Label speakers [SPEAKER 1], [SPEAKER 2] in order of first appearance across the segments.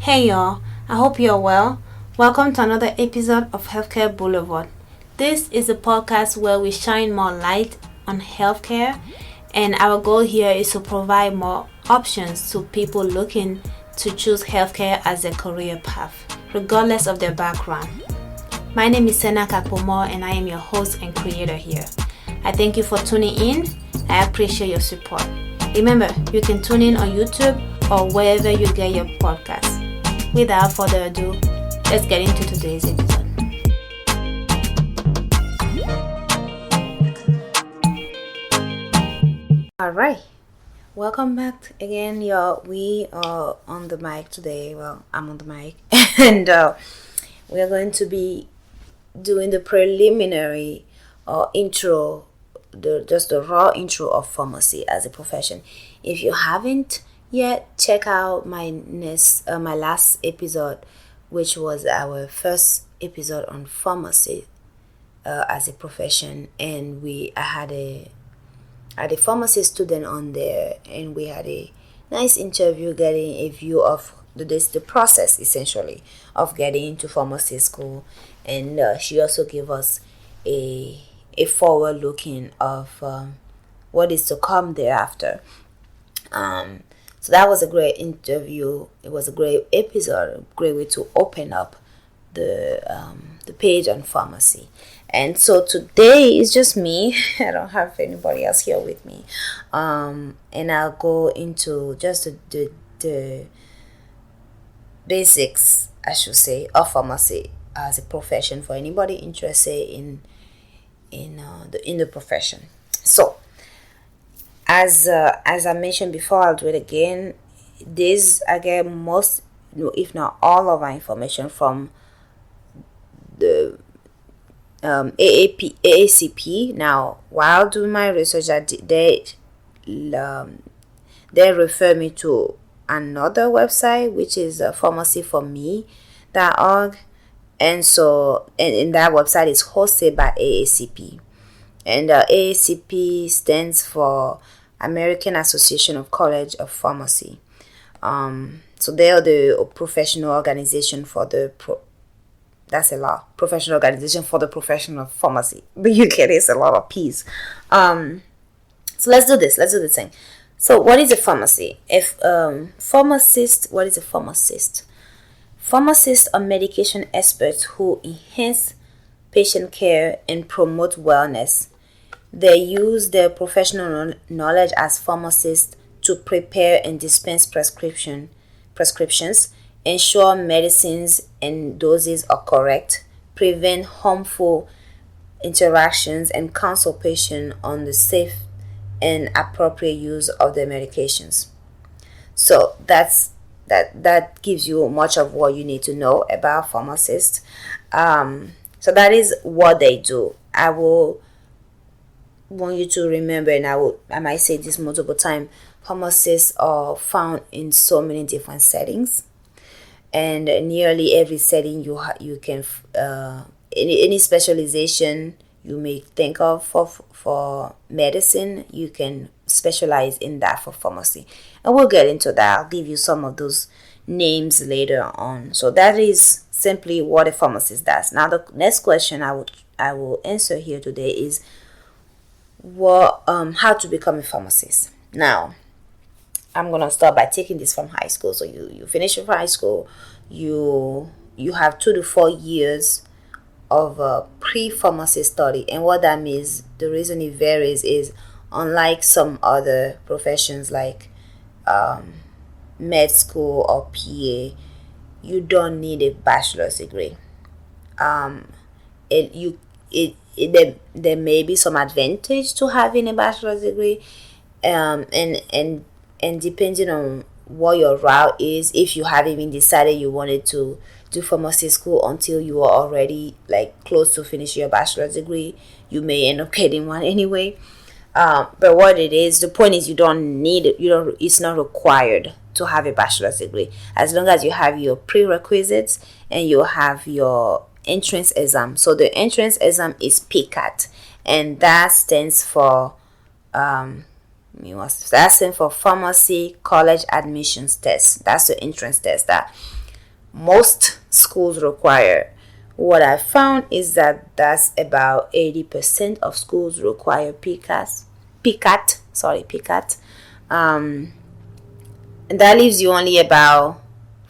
[SPEAKER 1] Hey y'all, I hope you're well. Welcome to another episode of Healthcare Boulevard. This is a podcast where we shine more light on healthcare, and our goal here is to provide more options to people looking to choose healthcare as a career path, regardless of their background. My name is Sena Kakpomo, and I am your host and creator here. I thank you for tuning in. I appreciate your support. Remember, you can tune in on YouTube or wherever you get your podcasts. Without further ado, let's get into today's episode. Alright, welcome back again, y'all. We are on the mic today. Well, I'm on the mic, and we are going to be doing the preliminary intro, just the raw intro of pharmacy as a profession. If you haven't yet, check out my last episode, which was our first episode on pharmacy as a profession, and I had a pharmacy student on there, and we had a nice interview, getting a view of the process essentially of getting into pharmacy school, and she also gave us a forward looking of what is to come thereafter. So that was a great interview. It was a great episode, a great way to open up the page on pharmacy. And so today is just me. I don't have anybody else here with me. And I'll go into just the basics, I should say, of pharmacy as a profession for anybody interested in the profession. So, as I mentioned before, I'll do it again. I get most, if not all, of our information from the AACP. Now, while doing my research, they refer me to another website, which is pharmacyforme.org, and so and that website is hosted by AACP, and AACP stands for American Association of College of Pharmacy. So they are the professional organization for the professional organization for the profession of pharmacy. The UK is a lot of P's. So let's do this thing. So what is a pharmacy? What is a pharmacist? Pharmacists are medication experts who enhance patient care and promote wellness. They use their professional knowledge as pharmacists to prepare and dispense prescriptions, ensure medicines and doses are correct, prevent harmful interactions, and counsel patients on the safe and appropriate use of their medications. So that gives you much of what you need to know about pharmacists. So that is what they do. I will want you to remember, and I might say this multiple times, pharmacists are found in so many different settings, and nearly every setting you can any specialization you may think of for medicine, you can specialize in that for pharmacy, and we'll get into that. I'll give you some of those names later on. So that is simply what a pharmacist does. Now the next question I will answer here today is how to become a pharmacist. Now, I'm gonna start by taking this from high school. So you finish your high school, you have 2 to 4 years of pre-pharmacy study, and what that means, the reason it varies is, unlike some other professions like med school or PA, you don't need a bachelor's degree. There may be some advantage to having a bachelor's degree, and depending on what your route is, if you haven't even decided you wanted to do pharmacy school until you are already close to finishing your bachelor's degree, you may end up getting one anyway. But what it is, the point is, you don't need it. It's not required to have a bachelor's degree, as long as you have your prerequisites and you have your entrance exam. So the entrance exam is PCAT, and that stands for pharmacy college admissions test. That's the entrance test that most schools require. What I found is that that's about 80% of schools require PCAT. And that leaves you only about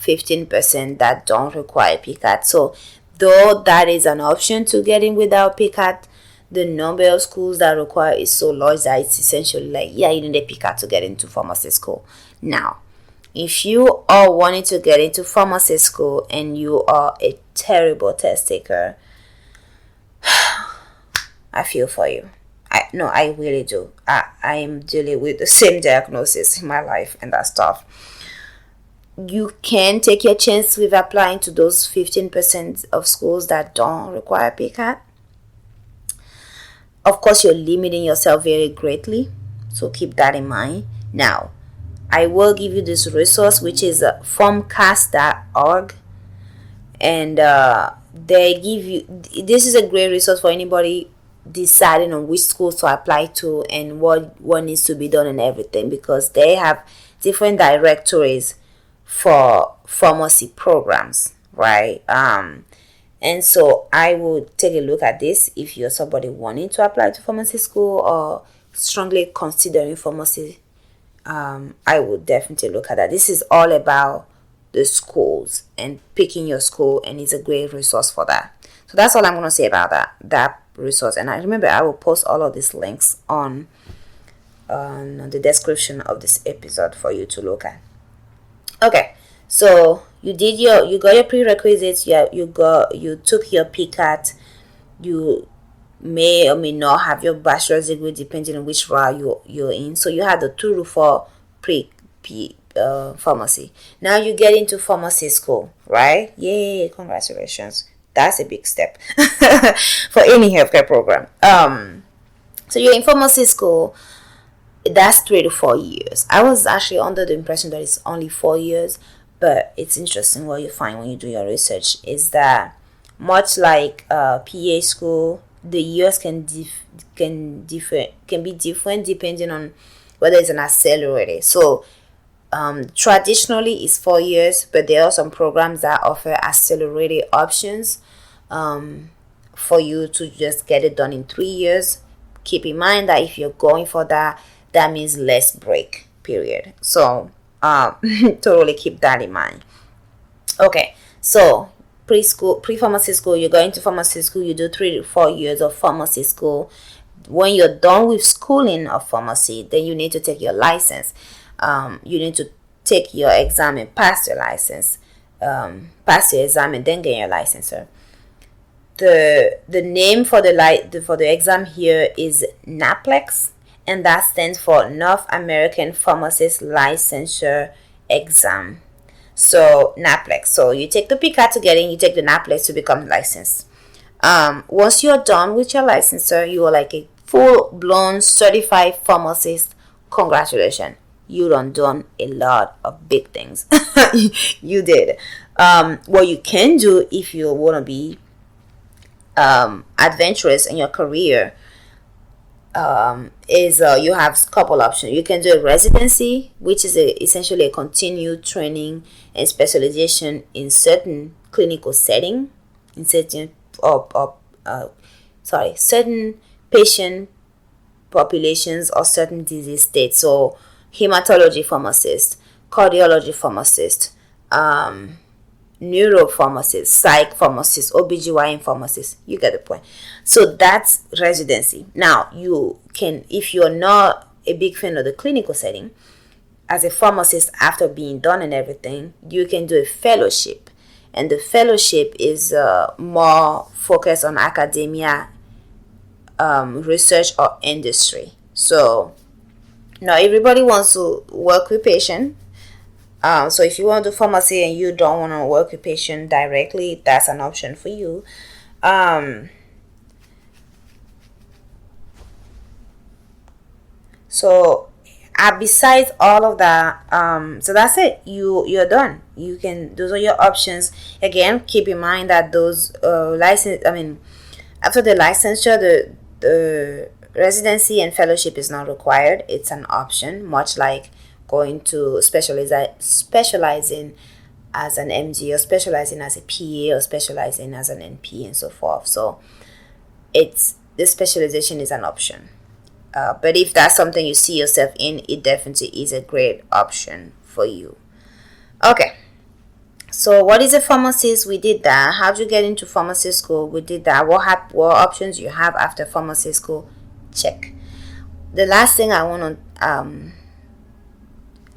[SPEAKER 1] 15% that don't require PCAT. So though that is an option to get in without PCAT, the number of schools that require is so large that it's essentially like, yeah, you need a PCAT to get into pharmacy school. Now, if you are wanting to get into pharmacy school and you are a terrible test taker, I feel for you. I really do. I am dealing with the same diagnosis in my life and that stuff. You can take your chance with applying to those 15% of schools that don't require PCAT. Of course, you're limiting yourself very greatly, so keep that in mind. Now, I will give you this resource, which is pharmacist.org, and they give you, this is a great resource for anybody deciding on which schools to apply to and what needs to be done and everything, because they have different directories for pharmacy programs, right? And so I would take a look at this if you're somebody wanting to apply to pharmacy school or strongly considering pharmacy. I would definitely look at that. This is all about the schools and picking your school, and it's a great resource for that. So that's all I'm going to say about that resource. And I remember I will post all of these links on the description of this episode for you to look at. Okay, so you got your prerequisites. You took your PCAT. You may or may not have your bachelor's degree depending on which route you're in. So you had the 2 to 4 pharmacy. Now you get into pharmacy school, right? Yay! Congratulations. That's a big step for any healthcare program. So you're in pharmacy school. That's 3 to 4 years. I was actually under the impression that it's only 4 years, but it's interesting what you find when you do your research is that much like PA school, the years can be different depending on whether it's an accelerated. So traditionally it's 4 years, but there are some programs that offer accelerated options for you to just get it done in 3 years. Keep in mind that if you're going for that means less break period. So totally keep that in mind. Okay, so pre-pharmacy school, you're going to pharmacy school, you do 3 to 4 years of pharmacy school. When you're done with schooling of pharmacy, then you need to take your license. You need to take your exam and pass your license. Pass your exam and then get your license, sir. The name for the exam here is NAPLEX, and that stands for North American Pharmacist Licensure Exam. So NAPLEX. So you take the PCAT to get in, you take the NAPLEX to become licensed. Once you're done with your licensure, you are like a full-blown certified pharmacist. Congratulations. You done a lot of big things. You did. What you can do if you want to be adventurous in your career is you have a couple options. You can do a residency, which is essentially a continued training and specialization in certain clinical setting, in certain certain patient populations or certain disease states. So hematology pharmacist, cardiology pharmacist, neuro pharmacist, psych pharmacist, OBGYN pharmacist. You get the point. So that's residency. Now you can, if you're not a big fan of the clinical setting, as a pharmacist, after being done and everything, you can do a fellowship. And the fellowship is more focused on academia, research, or industry. So now everybody wants to work with patient. So if you want to do pharmacy and you don't want to work with patient directly, that's an option for you. So besides all of that, so that's it. You're done. You can, those are your options. Again, keep in mind that those after the licensure, the residency and fellowship is not required. It's an option, much like going to specializing as an MD, or specializing as a PA, or specializing as an NP, and so forth. So the specialization is an option. But if that's something you see yourself in, it definitely is a great option for you. Okay. So what is a pharmacist? We did that. How do you get into pharmacy school? We did that. What options you have after pharmacy school? Check. The last thing I want to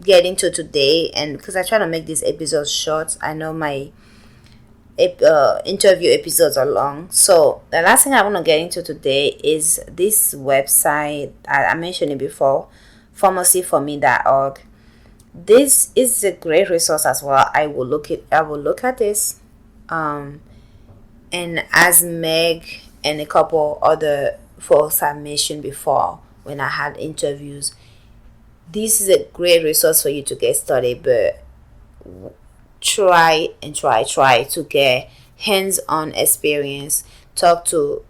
[SPEAKER 1] get into today, and because I try to make these episodes short, I know my interview episodes are long. So the last thing I want to get into today is this website. I mentioned it before, pharmacyforme.org. This is a great resource as well. I will look at this, and as Meg and a couple other folks have mentioned before when I had interviews, this is a great resource for you to get started. But try to get hands-on experience. Talk to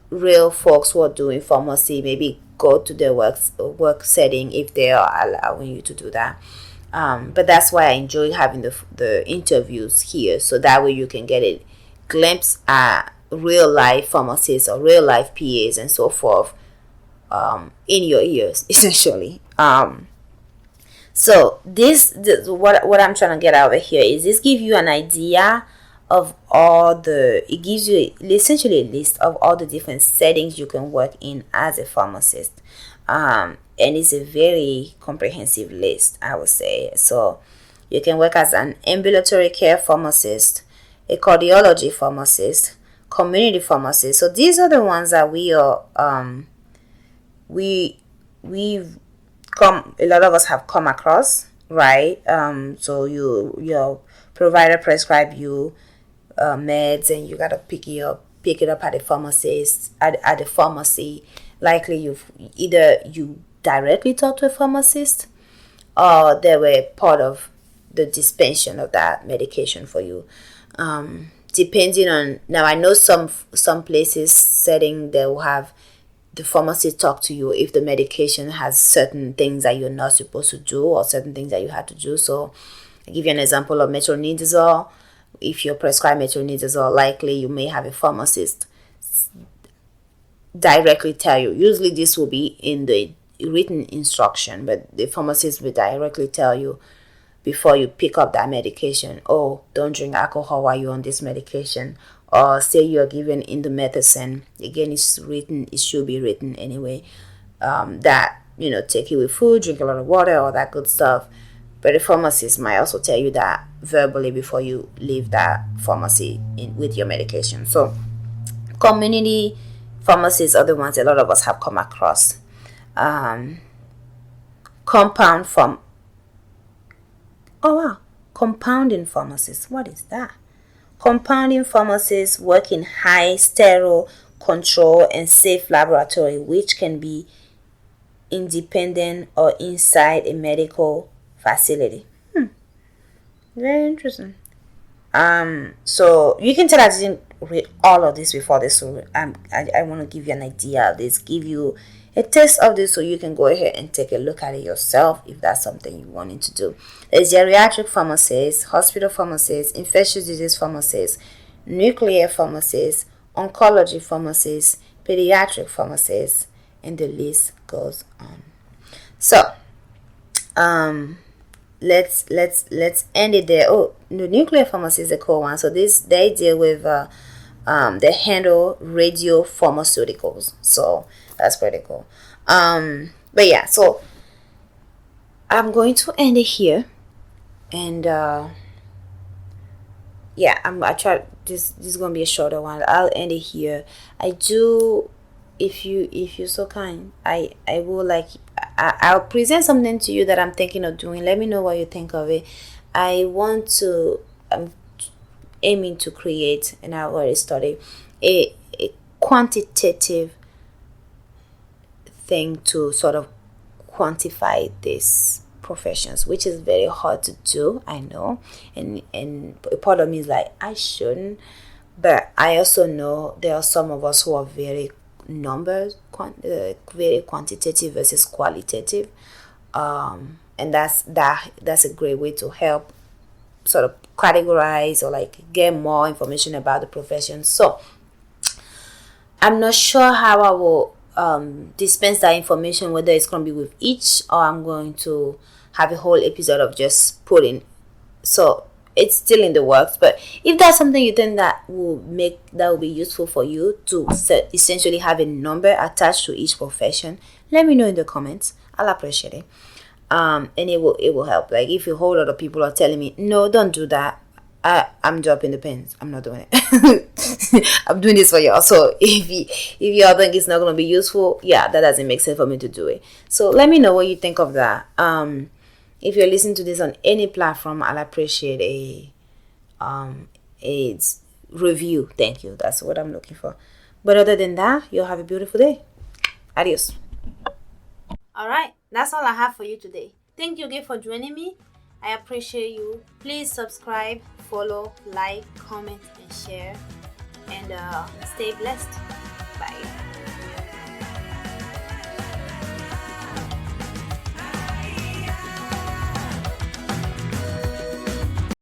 [SPEAKER 1] real folks who are doing pharmacy. Maybe go to their work setting if they are allowing you to do that. But that's why I enjoy having the interviews here, so that way you can get a glimpse at real life pharmacists or real life PAs and so forth in your ears, essentially. So what I'm trying to get out of here is this give you an idea of it gives you essentially a list of all the different settings you can work in as a pharmacist. And it's a very comprehensive list, I would say. So you can work as an ambulatory care pharmacist, a cardiology pharmacist, community pharmacist. So these are the ones that we've a lot of us have come across, right? So your provider prescribe you meds, and you gotta pick it up at a pharmacist at the pharmacy. Likely you directly talk to a pharmacist, or they were part of the dispensation of that medication for you. Depending on, now I know some places setting, they will have the pharmacist talk to you if the medication has certain things that you're not supposed to do, or certain things that you had to do. So I'll give you an example of metronidazole. If you're prescribed metronidazole, likely you may have a pharmacist directly tell you. Usually this will be in the written instruction, but the pharmacist will directly tell you before you pick up that medication, oh, don't drink alcohol while you're on this medication. Or say you're given indomethacin, again, it's written, it should be written anyway, that, take it with food, drink a lot of water, all that good stuff. But the pharmacist might also tell you that verbally before you leave that pharmacy with your medication. So community pharmacists are the ones a lot of us have come across. Compounding pharmacists, what is that? Compounding pharmacists work in high sterile control and safe laboratory, which can be independent or inside a medical facility. Very interesting. So you can tell I didn't read all of this before this, so I want to give you an idea of this, give you a taste of this, so you can go ahead and take a look at it yourself if that's something you wanted to do. There's geriatric pharmacists, hospital pharmacists, infectious disease pharmacists, nuclear pharmacists, oncology pharmacists, pediatric pharmacists, and the list goes on. So let's end it there. Oh, the nuclear pharmacy is a cool one. So they deal with they handle radio pharmaceuticals. So that's pretty cool. But yeah, so I'm going to end it here, and I try. This is gonna be a shorter one. I'll end it here. I do, if you're so kind, I will I'll present something to you that I'm thinking of doing. Let me know what you think of it. I'm aiming to create, and I already studied a quantitative thing to sort of quantify these professions, which is very hard to do, I know, and a part of me is like, I shouldn't, but I also know there are some of us who are very very quantitative versus qualitative, and that's a great way to help sort of categorize or like get more information about the profession. So I'm not sure how I will dispense that information, whether it's going to be with each or I'm going to have a whole episode of just putting. So it's still in the works, but if that's something you think that will be useful for you to essentially have a number attached to each profession, let me know in the comments. I'll appreciate it. And it will help. Like if a whole lot of people are telling me, no, don't do that, I'm dropping the pens. I'm not doing it. I'm doing this for y'all. So if y'all think it's not going to be useful, yeah, that doesn't make sense for me to do it. So let me know what you think of that. If you're listening to this on any platform, I'll appreciate a review. Thank you. That's what I'm looking for. But other than that, you'll have a beautiful day. Adios. All right, that's all I have for you today. Thank you again for joining me. I appreciate you. Please subscribe, follow, like, comment, and share. And stay blessed. Bye.